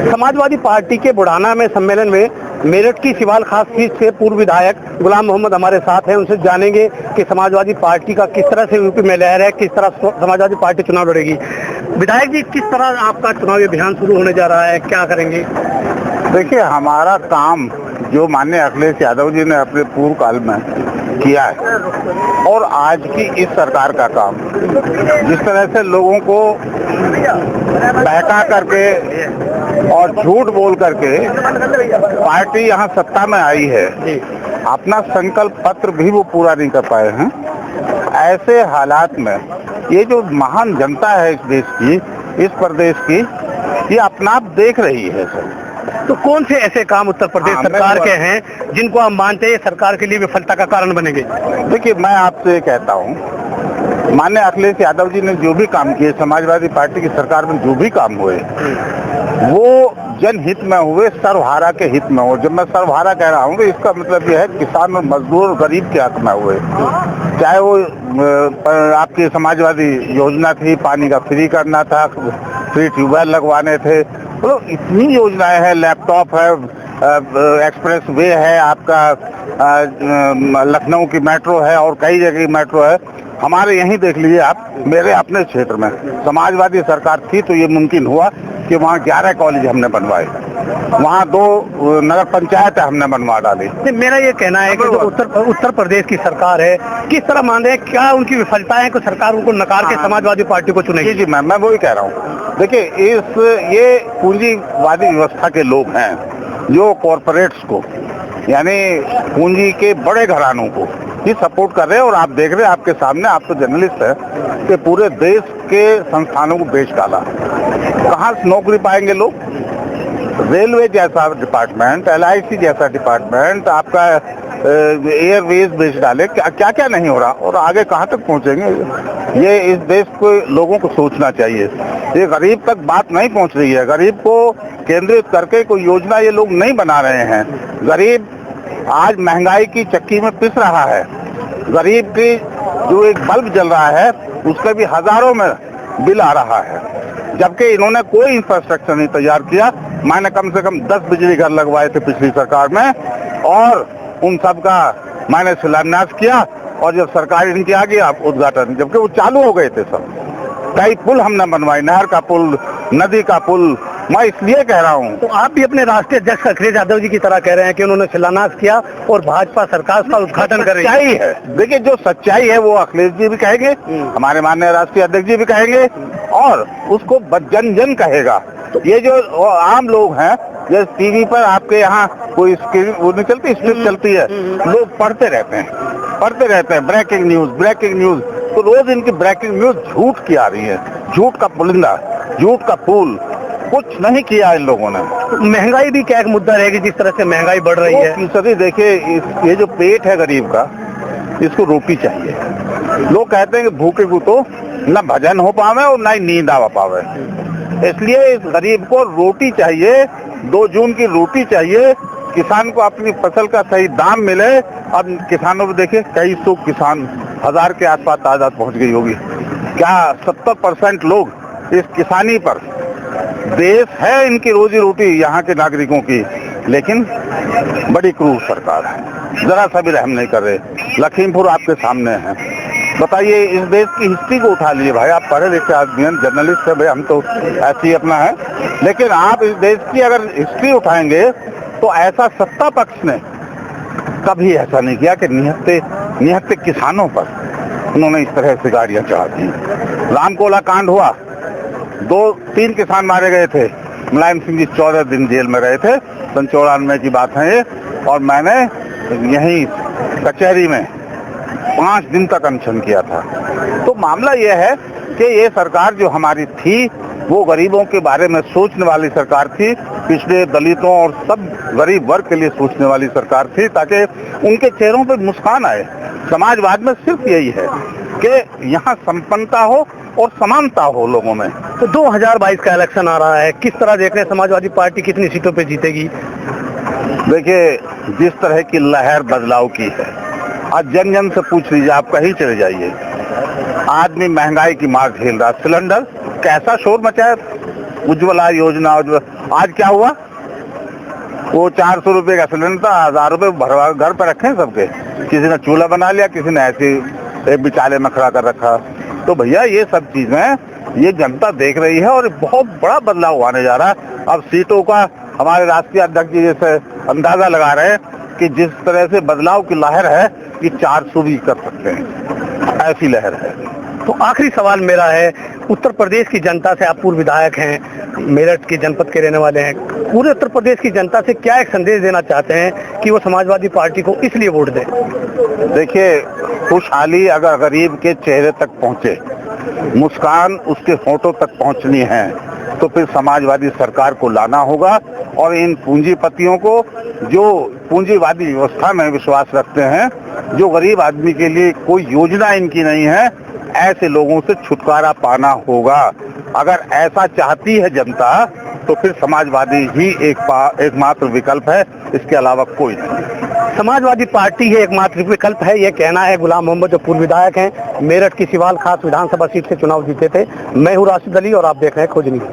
Samajwadi party के बुढ़ाना में सम्मेलन में मेरठ की सिवाल खास सीट से पूर्व विधायक गुलाम मोहम्मद हमारे साथ हैं। उनसे जानेंगे कि समाजवादी पार्टी का किस तरह से यूपी में लहर है, किस तरह समाजवादी पार्टी चुनाव लड़ेगी। विधायक जी, किस तरह आपका चुनावी अभियान शुरू होने जा रहा है, क्या करेंगे? देखिए, हमारा काम जो माननीय अखिलेश यादव जी ने अपने पूर्व काल में किया है और आज की इस सरकार का काम, जिस तरह से लोगों को बहका करके और झूठ बोल करके पार्टी यहाँ सत्ता में आई है, अपना संकल्प पत्र भी वो पूरा नहीं कर पाए हैं। ऐसे हालात में ये जो महान जनता है इस देश की, इस प्रदेश की, ये अपना आप देख रही है सर। तो कौन से ऐसे काम उत्तर प्रदेश सरकार के हैं जिनको आप मानते हैं सरकार के लिए विफलता का कारण बनेंगे? देखिए, मैं आपसे कहता हूँ, माननीय अखिलेश यादव जी ने जो भी काम किए, समाजवादी पार्टी की सरकार में जो भी काम हुए, वो जनहित में हुए, सर्वहारा के हित में हो। जब मैं सर्वहारा कह रहा हूँ तो इसका मतलब यह है किसान और मजदूर और गरीब के हक में हुए। चाहे वो आपकी समाजवादी योजना थी, पानी का फ्री करना था, फ्री ट्यूबवेल लगवाने थे, तो इतनी योजनाएं हैं, लैपटॉप है, एक्सप्रेस वे है, आपका लखनऊ की मेट्रो है और कई जगह की मेट्रो है। हमारे यहीं देख लीजिए आप, मेरे अपने क्षेत्र में समाजवादी सरकार थी तो ये मुमकिन हुआ कि वहाँ 11 कॉलेज हमने बनवाए, वहाँ 2 नगर पंचायत हमने बनवा डाली। मेरा ये कहना है कि जो उत्तर प्रदेश की सरकार है, किस तरह मान रहे हैं, क्या उनकी विफलताएं हैं कि सरकार उनको नकार के समाजवादी पार्टी को चुनेगी? जी, मैं वही कह रहा हूँ। देखिए, ये पूंजीवादी व्यवस्था के लोग हैं जो कॉरपोरेट्स को, यानी पूंजी के बड़े घरानों को ही सपोर्ट कर रहे हैं। और आप देख रहे हैं, आपके सामने, आप तो जर्नलिस्ट हैं, कि पूरे देश के संस्थानों को बेच डाला। कहाँ से नौकरी पाएंगे लोग? रेलवे जैसा डिपार्टमेंट, LIC जैसा डिपार्टमेंट, आपका एयरवेज बेच डाले, क्या क्या नहीं हो रहा, और आगे कहाँ तक पहुँचेंगे? ये इस देश को लोगों को सोचना चाहिए। ये गरीब तक बात नहीं पहुँच रही है। गरीब को केंद्रित करके कोई योजना ये लोग नहीं बना रहे हैं। गरीब आज महंगाई की चक्की में पिस रहा है। गरीब की जो एक बल्ब जल रहा है उसका भी हजारों में बिल आ रहा है, जबकि इन्होंने कोई इंफ्रास्ट्रक्चर नहीं तैयार किया। मैंने कम से कम 10 बिजली घर लगवाए थे पिछली सरकार में, और उन सब का मैंने शिलान्यास किया, और जब सरकार इनकी आ गई आप उद्घाटन, जबकि वो चालू हो गए थे सब। कई पुल हमने बनवाए, नहर का पुल, नदी का पुल। मैं इसलिए कह रहा हूँ, तो आप भी अपने राष्ट्रीय अध्यक्ष अखिलेश यादव जी की तरह कह रहे हैं कि उन्होंने शिलान्यास किया और भाजपा सरकार का उद्घाटन कर रही है। सच्चाई है। देखिए, जो सच्चाई है वो अखिलेश जी भी कहेंगे, हमारे माननीय राष्ट्रीय अध्यक्ष जी भी कहेंगे, और उसको जन जन कहेगा। ये जो आम लोग हैं, जैसे टीवी पर आपके यहाँ कोई स्क्रीन वो नहीं चलती, स्क्रिप्ट चलती है, लोग पढ़ते रहते हैं ब्रेकिंग न्यूज। तो रोज इनकी ब्रेकिंग न्यूज झूठ की आ रही है, झूठ का पुलिंदा, झूठ का पुल। कुछ नहीं किया इन लोगों ने। महंगाई भी क्या एक मुद्दा रहेगी, जिस तरह से महंगाई बढ़ रही है। सर देखिए, ये जो पेट है गरीब का, इसको रोटी चाहिए। लोग कहते हैं कि भूखे को तो न भजन हो पावे और न ही नींद आ पावे, इसलिए इस गरीब को रोटी चाहिए। 2 जून की रोटी चाहिए। किसान को अपनी फसल का सही दाम मिले। अब किसानों को देखिए, कई सौ किसान, 1000 के आसपास तादाद पहुंच गई होगी। क्या 70% लोग इस किसानी पर? देश है इनकी रोजी रोटी, यहाँ के नागरिकों की, लेकिन बड़ी क्रूर सरकार है, जरा सा भी रहम नहीं कर रहे। लखीमपुर आपके सामने है। बताइए, इस देश की हिस्ट्री को उठा लीजिए भाई, आप पढ़े लिखे आदमी हैं, जर्नलिस्ट है भाई, हम तो ऐसे ही अपना है, लेकिन आप इस देश की अगर हिस्ट्री उठाएंगे तो ऐसा सत्ता पक्ष ने कभी ऐसा नहीं किया कि निहत्ते किसानों पर उन्होंने इस तरह से गाड़ियां चढ़ा दी। रामकोला कांड हुआ, 2-3 किसान मारे गए थे। मुलायम सिंह जी 14 दिन जेल में रहे थे, 94 की बात है ये। और मैंने यहीं कचहरी में 5 दिन तक अनशन किया था। तो मामला ये है कि ये सरकार जो हमारी थी, वो गरीबों के बारे में सोचने वाली सरकार थी, पिछड़े दलितों और सब गरीब वर्ग के लिए सोचने वाली सरकार थी, ताकि उनके चेहरों पर मुस्कान आए। समाजवाद में सिर्फ यही है कि यहाँ संपन्नता हो और समानता हो लोगों में। तो 2022 का इलेक्शन आ रहा है, किस तरह देख रहे हैं समाजवादी पार्टी कितनी सीटों पे जीतेगी? देखिए, जिस तरह की लहर बदलाव की है, आज जन जन से पूछ लीजिए, आप कहीं चले जाइए, आदमी महंगाई की मार झेल रहा। सिलेंडर कैसा शोर मचाया, उज्ज्वला योजना, आज क्या हुआ, वो 400 रुपए का सिलेंडर था, 1000 रुपए भरवा घर पर रखे हैं सबके, किसी ने चूल्हा बना लिया, किसी ने ऐसे एक बिचाले में खड़ा कर रखा। तो भैया ये सब चीजें ये जनता देख रही है और बहुत बड़ा बदलाव आने जा रहा है। अब सीटों का हमारे राष्ट्रीय अध्यक्ष जी जैसे अंदाजा लगा रहे हैं कि जिस तरह से बदलाव की लहर है कि 400 भी कर सकते हैं, ऐसी लहर है। तो आखिरी सवाल मेरा है, उत्तर प्रदेश की जनता से, आप पूर्व विधायक हैं, मेरठ के जनपद के रहने वाले हैं, पूरे उत्तर प्रदेश की जनता से क्या एक संदेश देना चाहते हैं कि वो समाजवादी पार्टी को इसलिए वोट दें? देखिए, खुशहाली अगर गरीब के चेहरे तक पहुंचे, मुस्कान उसके होठों तक पहुंचनी है, तो फिर समाजवादी सरकार को लाना होगा। और इन पूंजीपतियों को, जो पूंजीवादी व्यवस्था में विश्वास रखते हैं, जो गरीब आदमी के लिए कोई योजना इनकी नहीं है, ऐसे लोगों से छुटकारा पाना होगा। अगर ऐसा चाहती है जनता तो फिर समाजवादी ही एकमात्र विकल्प है, इसके अलावा कोई नहीं। समाजवादी पार्टी है एकमात्र विकल्प है, ये कहना है गुलाम मोहम्मद, जो पूर्व विधायक हैं, मेरठ की सिवाल खास विधानसभा सीट से चुनाव जीते थे। मैं हूँ राशिद अली और आप देख रहे हैं खोज न्यूज़।